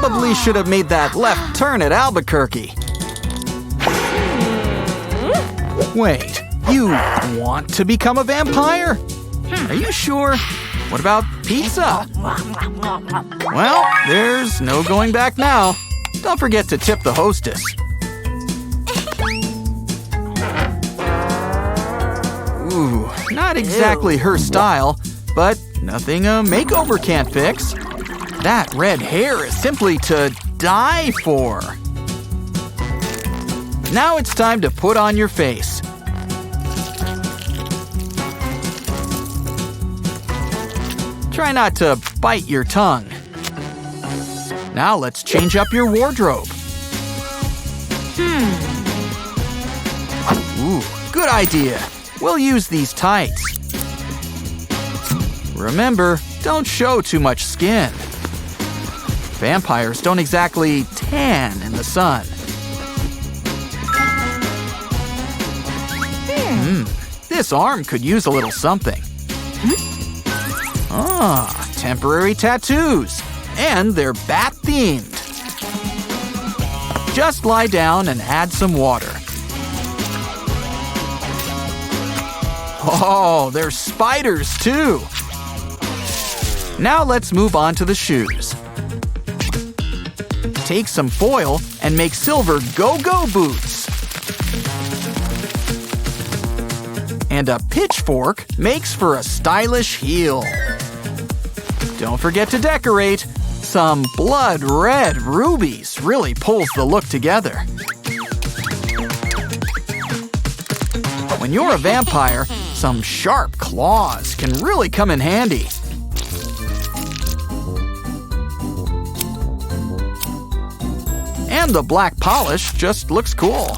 Probably should have made that left turn at Albuquerque. Wait, you want to become a vampire? Are you sure? What about pizza? Well, there's no going back now. Don't forget to tip the hostess. Ooh, not exactly her style, but nothing a makeover can't fix. That red hair is simply to die for. Now it's time to put on your face. Try not to bite your tongue. Now let's change up your wardrobe. Ooh, good idea. We'll use these tights. Remember, don't show too much skin. Vampires don't exactly tan in the sun. This arm could use a little something. Ah, temporary tattoos. And they're bat-themed. Just lie down and add some water. Oh, there's spiders too. Now let's move on to the shoes. Take some foil and make silver go-go boots. And a pitchfork makes for a stylish heel. Don't forget to decorate. Some blood red rubies really pulls the look together. When you're a vampire, some sharp claws can really come in handy. And the black polish just looks cool.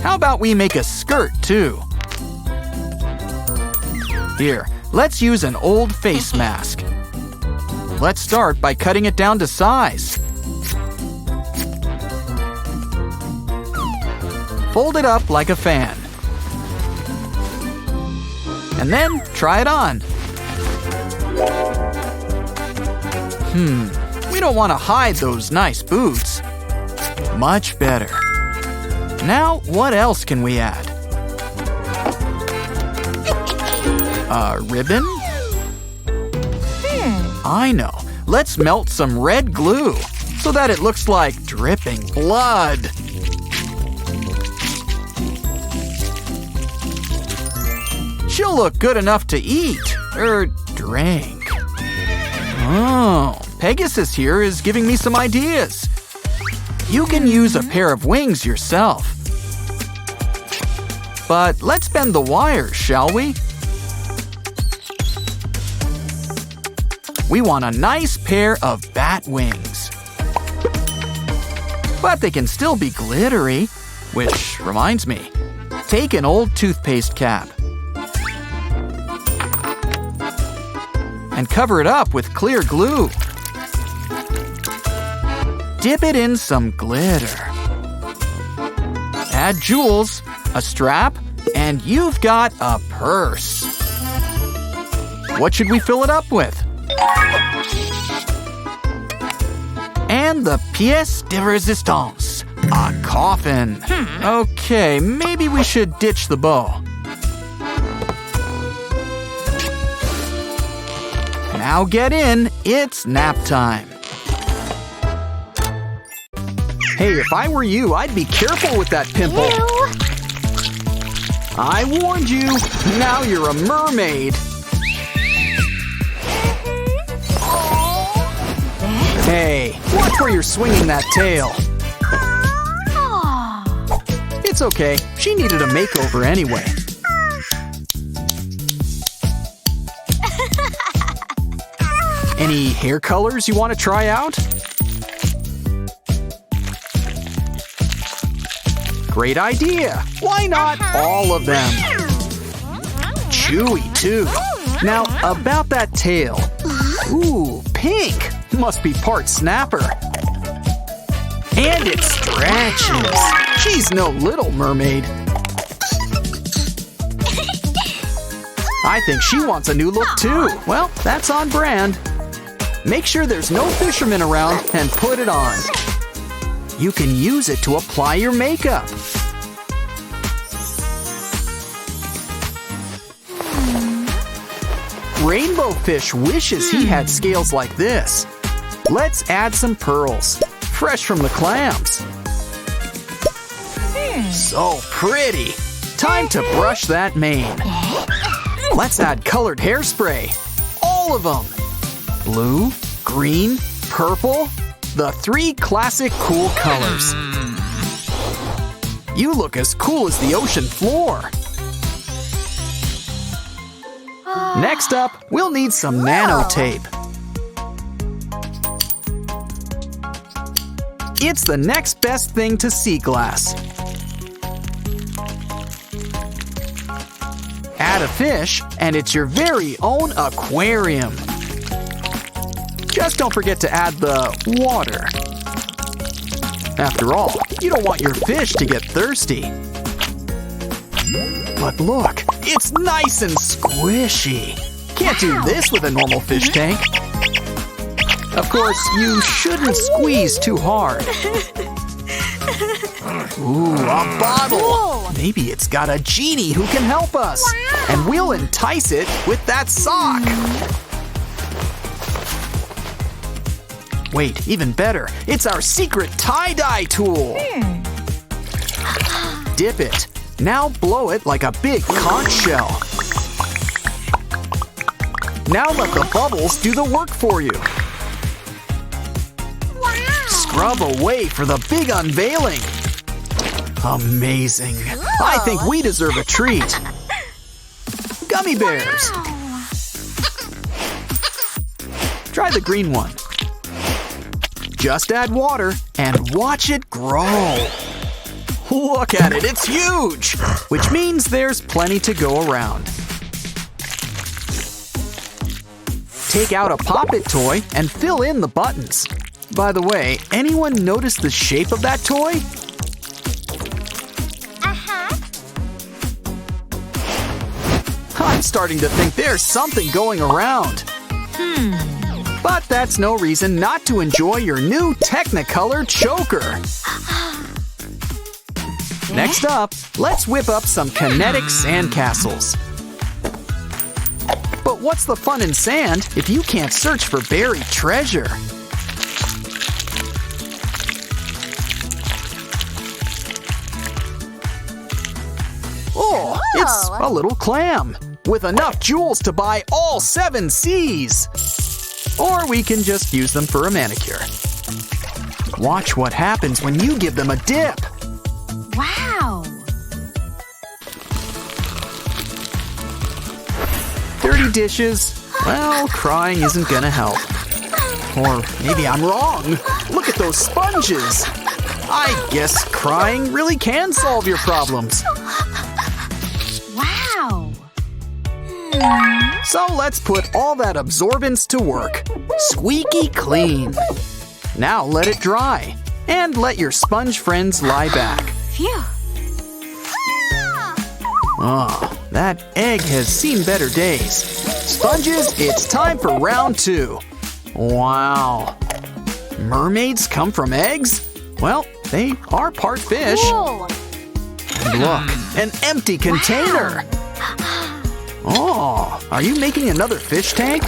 How about we make a skirt too? Here, let's use an old face mask. Let's start by cutting it down to size. Fold it up like a fan. And then try it on. We don't want to hide those nice boots. Much better. Now, what else can we add? A ribbon? I know. Let's melt some red glue so that it looks like dripping blood. She'll look good enough to eat or drink. Oh, Pegasus here is giving me some ideas. You can use a pair of wings yourself. But let's bend the wires, shall we? We want a nice pair of bat wings. But they can still be glittery, which reminds me, take an old toothpaste cap and cover it up with clear glue. Dip it in some glitter. Add jewels, a strap, and you've got a purse. What should we fill it up with? And the pièce de résistance, a coffin. Okay, maybe we should ditch the bow. Now get in, it's nap time. Hey, if I were you, I'd be careful with that pimple. Ew. I warned you, now you're a mermaid. Hey, watch where you're swinging that tail. It's okay, she needed a makeover anyway. Any hair colors you want to try out? Great idea! Why not all of them? Chewy, too. Now, about that tail. Ooh, pink! Must be part snapper. And it stretches. She's no little mermaid. I think she wants a new look too. Well, that's on brand. Make sure there's no fisherman around and put it on. You can use it to apply your makeup. Rainbow Fish wishes he had scales like this. Let's add some pearls, fresh from the clams. So pretty. Time to brush that mane. Let's add colored hairspray. All of them. Blue, green, purple. The 3 classic cool colors. You look as cool as the ocean floor. Next up, we'll need some nano tape. It's the next best thing to sea glass. Add a fish, and it's your very own aquarium. Just don't forget to add the water. After all, you don't want your fish to get thirsty. But look, it's nice and squishy. Can't do this with a normal fish tank. Of course, you shouldn't squeeze too hard. Ooh, a bottle! Maybe it's got a genie who can help us. And we'll entice it with that sock. Wait, even better, it's our secret tie-dye tool. Dip it. Now blow it like a big conch shell. Now let the bubbles do the work for you. Scrub away for the big unveiling. Amazing. I think we deserve a treat. Gummy bears. Try the green one. Just add water and watch it grow. Look at it, it's huge! Which means there's plenty to go around. Take out a Pop-It toy and fill in the buttons. By the way, anyone notice the shape of that toy? I'm starting to think there's something going around. But that's no reason not to enjoy your new Technicolor choker. Next up, let's whip up some kinetic sandcastles. But what's the fun in sand if you can't search for buried treasure? Oh, it's a little clam with enough jewels to buy all 7 seas. Or we can just use them for a manicure. Watch what happens when you give them a dip. Wow! Dirty dishes? Well, crying isn't gonna help. Or maybe I'm wrong. Look at those sponges. I guess crying really can solve your problems. Wow! So let's put all that absorbance to work. Squeaky clean. Now let it dry. And let your sponge friends lie back. Phew! Oh, that egg has seen better days. Sponges, it's time for round 2. Wow. Mermaids come from eggs? Well, they are part fish. Whoa. And look, an empty container. Oh, are you making another fish tank?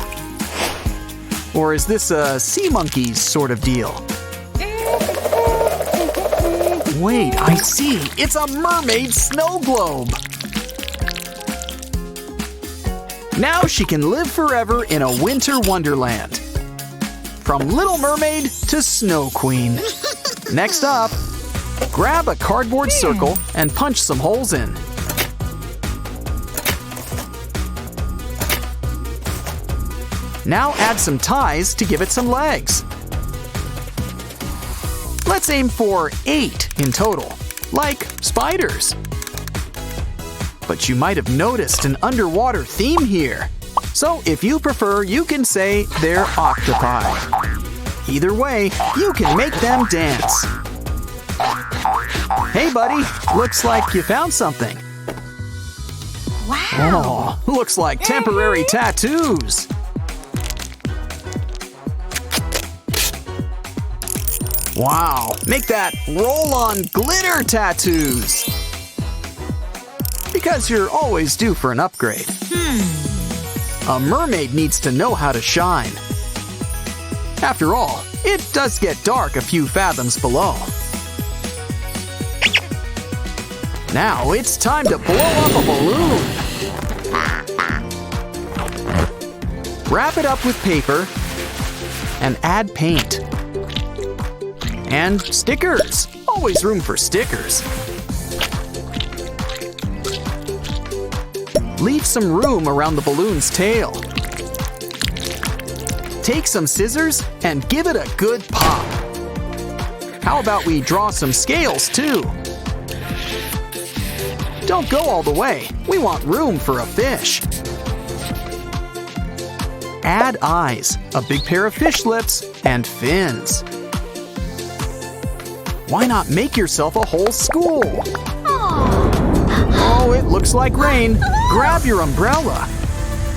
Or is this a sea monkey sort of deal? Wait, I see. It's a mermaid snow globe. Now she can live forever in a winter wonderland. From Little Mermaid to Snow Queen. Next up, grab a cardboard circle and punch some holes in. Now add some ties to give it some legs. Let's aim for 8 in total, like spiders. But you might have noticed an underwater theme here. So if you prefer, you can say they're octopi. Either way, you can make them dance. Hey buddy, looks like you found something. Wow. Oh, looks like temporary tattoos. Wow, make that roll-on glitter tattoos. Because you're always due for an upgrade. A mermaid needs to know how to shine. After all, it does get dark a few fathoms below. Now it's time to blow up a balloon. Wrap it up with paper and add paint. And stickers. Always room for stickers. Leave some room around the balloon's tail. Take some scissors and give it a good pop. How about we draw some scales too? Don't go all the way. We want room for a fish. Add eyes, a big pair of fish lips, and fins. Why not make yourself a whole school? Oh, it looks like rain. Grab your umbrella.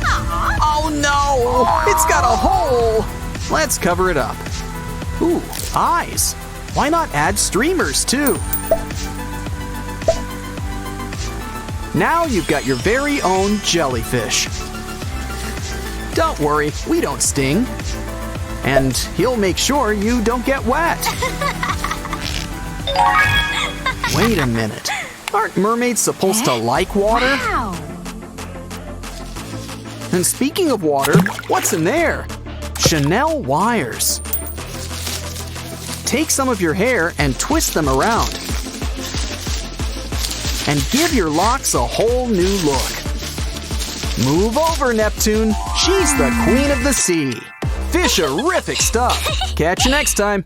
Oh no! It's got a hole! Let's cover it up. Ooh, eyes. Why not add streamers too? Now you've got your very own jellyfish. Don't worry, we don't sting. And he'll make sure you don't get wet. Wait a minute. Aren't mermaids supposed to like water? Wow. And speaking of water, what's in there? Chanel wires. Take some of your hair and twist them around. And give your locks a whole new look. Move over, Neptune. She's the queen of the sea. Fish-erific stuff. Catch you next time.